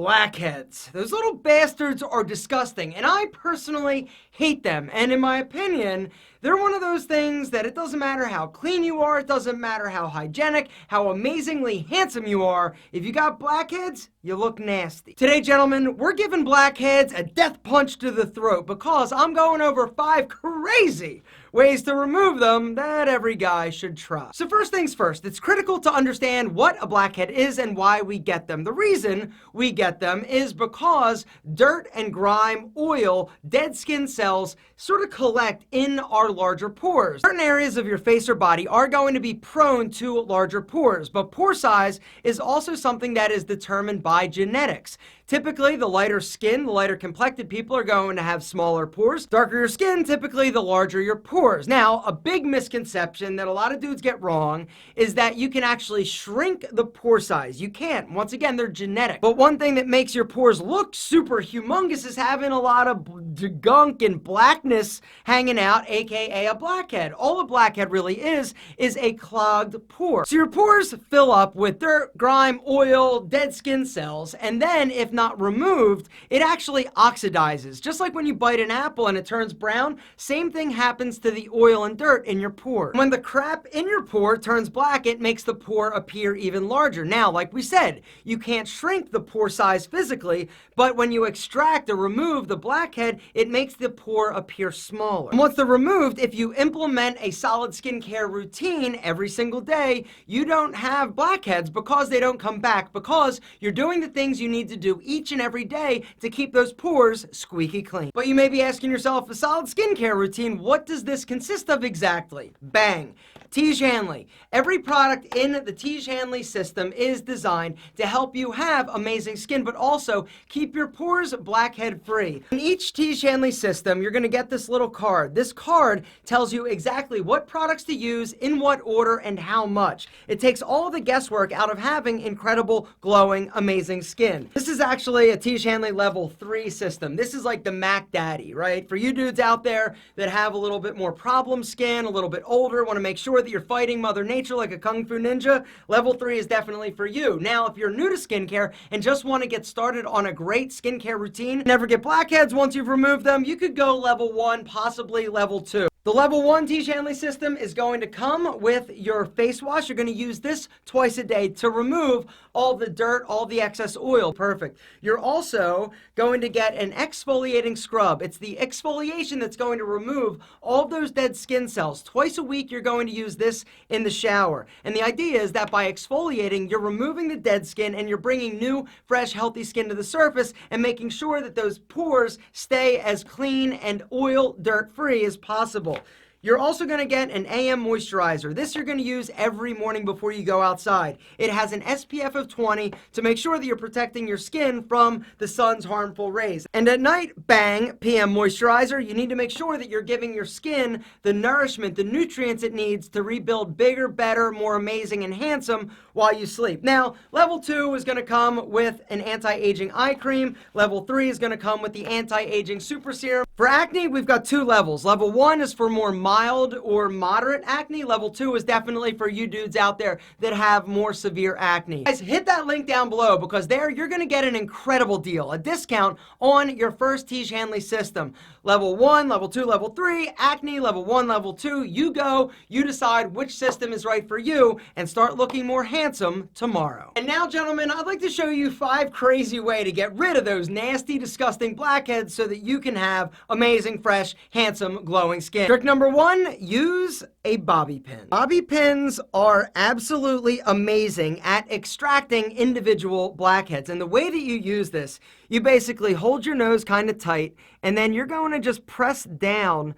Blackheads. Those little bastards are disgusting, and I personally hate them. And in my opinion, they're one of those things that it doesn't matter how clean you are, it doesn't matter how hygienic, how amazingly handsome you are. If you got blackheads, you look nasty. Today, gentlemen, we're giving blackheads a death punch to the throat because I'm going over 5 crazy ways to remove them that every guy should try. So first things first, it's critical to understand what a blackhead is and why we get them. The reason we get them is because dirt and grime, oil, dead skin cells sort of collect in our larger pores. Certain areas of your face or body are going to be prone to larger pores, but pore size is also something that is determined by genetics. Typically, the lighter skin, the lighter complected people are going to have smaller pores. Darker your skin, typically the larger your pores. Now, a big misconception that a lot of dudes get wrong is that you can actually shrink the pore size. You can't. Once again, they're genetic. But one thing that makes your pores look super humongous is having a lot of gunk and blackness hanging out, aka a blackhead. All a blackhead really is a clogged pore. So your pores fill up with dirt, grime, oil, dead skin cells, and then if not removed, it actually oxidizes. Just like when you bite an apple and it turns brown, same thing happens to the oil and dirt in your pore. When the crap in your pore turns black, it makes the pore appear even larger. Now, like we said, you can't shrink the pore size physically, but when you extract or remove the blackhead, it makes the pore appear smaller. And once they're removed, if you implement a solid skincare routine every single day, you don't have blackheads because they don't come back, because you're doing the things you need to do each and every day to keep those pores squeaky clean. But you may be asking yourself, a solid skincare routine, what does this consist of exactly? Bang. Tiege Hanley. Every product in the Tiege Hanley system is designed to help you have amazing skin, but also keep your pores blackhead free. In each Tiege Hanley system, you're going to get this little card. This card tells you exactly what products to use, in what order, and how much. It takes all the guesswork out of having incredible, glowing, amazing skin. This is actually a Tiege Hanley level 3 system. This is like the Mac Daddy, right? For you dudes out there that have a little bit more problem skin, a little bit older, want to make sure that you're fighting Mother Nature like a Kung Fu ninja, level 3 is definitely for you. Now, if you're new to skincare and just want to get started on a great skincare routine, never get blackheads once you've removed them, you could go level 1, possibly level 2. The level 1 Tiege Hanley system is going to come with your face wash. You're going to use this twice a day to remove all the dirt, all the excess oil. Perfect. You're also going to get an exfoliating scrub. It's the exfoliation that's going to remove all those dead skin cells. Twice a week, you're going to use this in the shower. And the idea is that by exfoliating, you're removing the dead skin and you're bringing new, fresh, healthy skin to the surface and making sure that those pores stay as clean and oil, dirt-free as possible. You're also going to get an AM moisturizer. This you're going to use every morning before you go outside. It has an SPF of 20 to make sure that you're protecting your skin from the sun's harmful rays. And at night, bang, PM moisturizer. You need to make sure that you're giving your skin the nourishment, the nutrients it needs to rebuild bigger, better, more amazing, and handsome while you sleep. Now, level 2 is going to come with an anti-aging eye cream. Level 3 is going to come with the anti-aging super serum. For acne, we've got 2 levels. Level 1 is for more mild or moderate acne. Level 2 is definitely for you dudes out there that have more severe acne. Guys, hit that link down below because there you're going to get an incredible deal, a discount on your first Tiege Hanley system. Level 1, level 2, level 3, acne, level 1, level 2, you go, you decide which system is right for you and start looking more handsome tomorrow. And now, gentlemen, I'd like to show you 5 crazy ways to get rid of those nasty, disgusting blackheads so that you can have amazing, fresh, handsome, glowing skin. Trick number 1, use a bobby pin. Bobby pins are absolutely amazing at extracting individual blackheads. And the way that you use this, you basically hold your nose kind of tight, and then you're going to just press down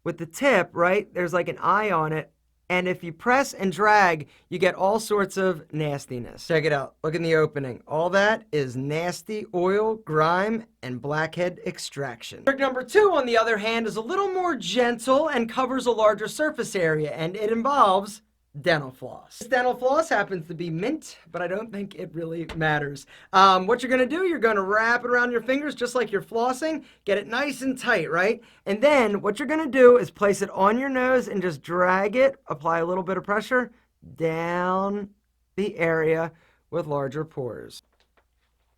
with the tip, right? There's like an eye on it. And if you press and drag, you get all sorts of nastiness. Check it out. Look in the opening. All that is nasty oil, grime, and blackhead extraction. Trick number 2, on the other hand, is a little more gentle and covers a larger surface area, and it involves dental floss. This dental floss happens to be mint, but I don't think it really matters. What you're gonna do, you're gonna wrap it around your fingers just like you're flossing, get it nice and tight, right? And then what you're gonna do is place it on your nose and just drag it, apply a little bit of pressure down the area with larger pores.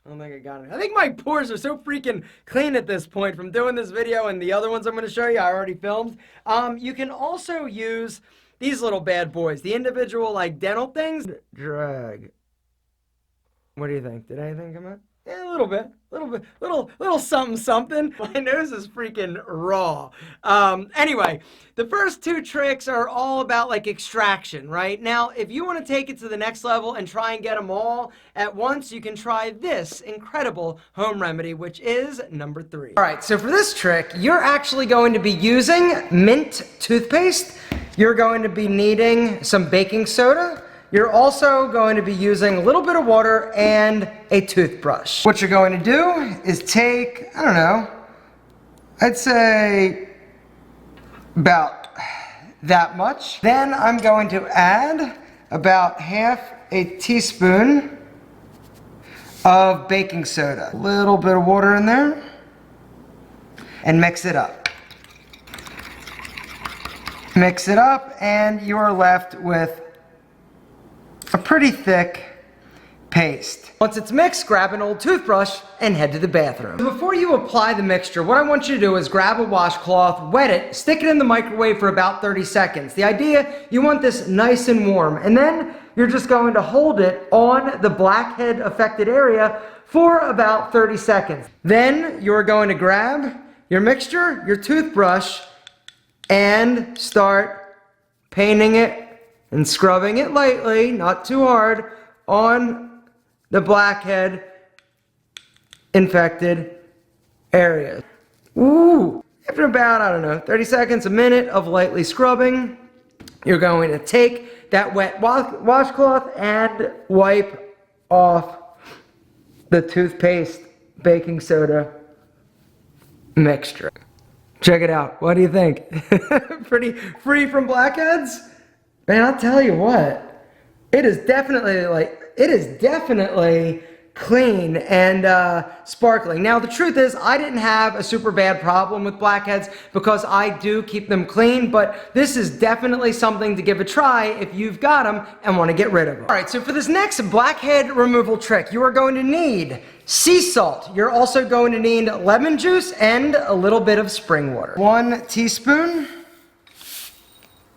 I don't think I got it. I think my pores are so freaking clean at this point from doing this video and the other ones I'm going to show you I already filmed. You can also use these little bad boys, the individual like dental things. Drag. What do you think? Did anything come out? Yeah, a little bit, little something. My nose is freaking raw. Anyway, the first two tricks are all about like extraction, right? Now, if you want to take it to the next level and try and get them all at once, you can try this incredible home remedy, which is number 3. All right, so for this trick, you're actually going to be using mint toothpaste. You're going to be needing some baking soda. You're also going to be using a little bit of water and a toothbrush. What you're going to do is take, I don't know, I'd say about that much. Then I'm going to add about half a teaspoon of baking soda. A little bit of water in there and mix it up. Mix it up and you are left with a pretty thick paste. Once it's mixed, grab an old toothbrush and head to the bathroom. Before you apply the mixture, what I want you to do is grab a washcloth, wet it, stick it in the microwave for about 30 seconds. The idea, you want this nice and warm, and then you're just going to hold it on the blackhead affected area for about 30 seconds. Then you're going to grab your mixture, your toothbrush, and start painting it and scrubbing it lightly, not too hard, on the blackhead infected areas. Ooh! After about, I don't know, 30 seconds, a minute of lightly scrubbing, you're going to take that wet washcloth and wipe off the toothpaste baking soda mixture. Check it out. What do you think? Pretty free from blackheads? Man, I'll tell you what, it is definitely clean and sparkling. Now, the truth is, I didn't have a super bad problem with blackheads because I do keep them clean, but this is definitely something to give a try if you've got them and want to get rid of them. All right, so for this next blackhead removal trick, you are going to need sea salt. You're also going to need lemon juice and a little bit of spring water. 1 teaspoon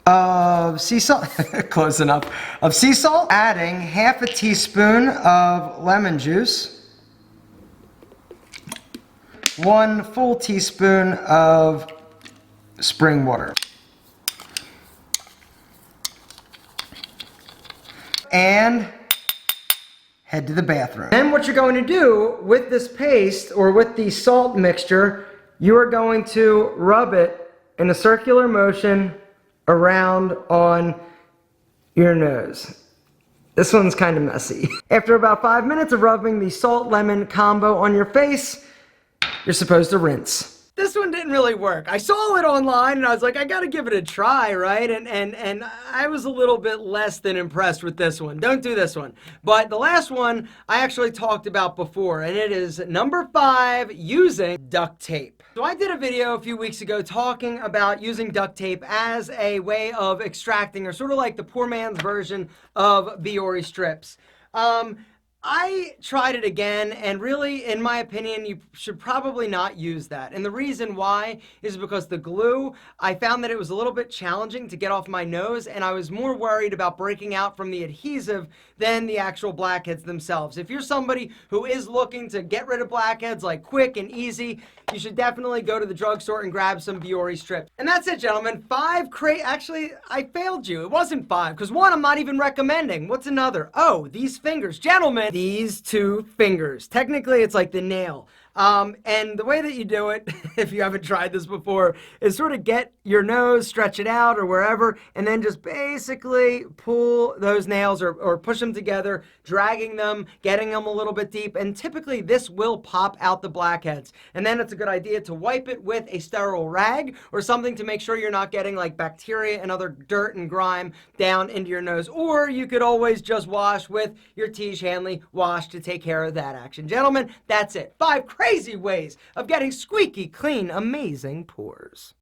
of sea salt, close enough, of sea salt, adding half a teaspoon of lemon juice, 1 full teaspoon of spring water, and head to the bathroom. Then what you're going to do with this paste or with the salt mixture, you are going to rub it in a circular motion around on your nose. This one's kind of messy. After about 5 minutes of rubbing the salt-lemon combo on your face, you're supposed to rinse. This one didn't really work. I saw it online and I was like, I gotta give it a try, right? And I was a little bit less than impressed with this one. Don't do this one. But the last one I actually talked about before, and it is number 5, using duct tape. So I did a video a few weeks ago talking about using duct tape as a way of extracting, or sort of like the poor man's version of Biore strips. I tried it again, and really, in my opinion, you should probably not use that. And the reason why is because the glue, I found that it was a little bit challenging to get off my nose, and I was more worried about breaking out from the adhesive than the actual blackheads themselves. If you're somebody who is looking to get rid of blackheads like quick and easy, you should definitely go to the drugstore and grab some Biore strips. And that's it, gentlemen. 5 actually, I failed you. It wasn't 5, because 1 I'm not even recommending. What's another? Oh, these fingers. Gentlemen, these 2 fingers. Technically, it's like the nail. And the way that you do it, if you haven't tried this before, is sort of get your nose, stretch it out or wherever, and then just basically pull those nails or push them together, dragging them, getting them a little bit deep, and typically this will pop out the blackheads. And then it's a good idea to wipe it with a sterile rag or something to make sure you're not getting like bacteria and other dirt and grime down into your nose. Or you could always just wash with your Tiege Hanley wash to take care of that action. Gentlemen, that's it. 5 crazy ways of getting squeaky clean, amazing pores.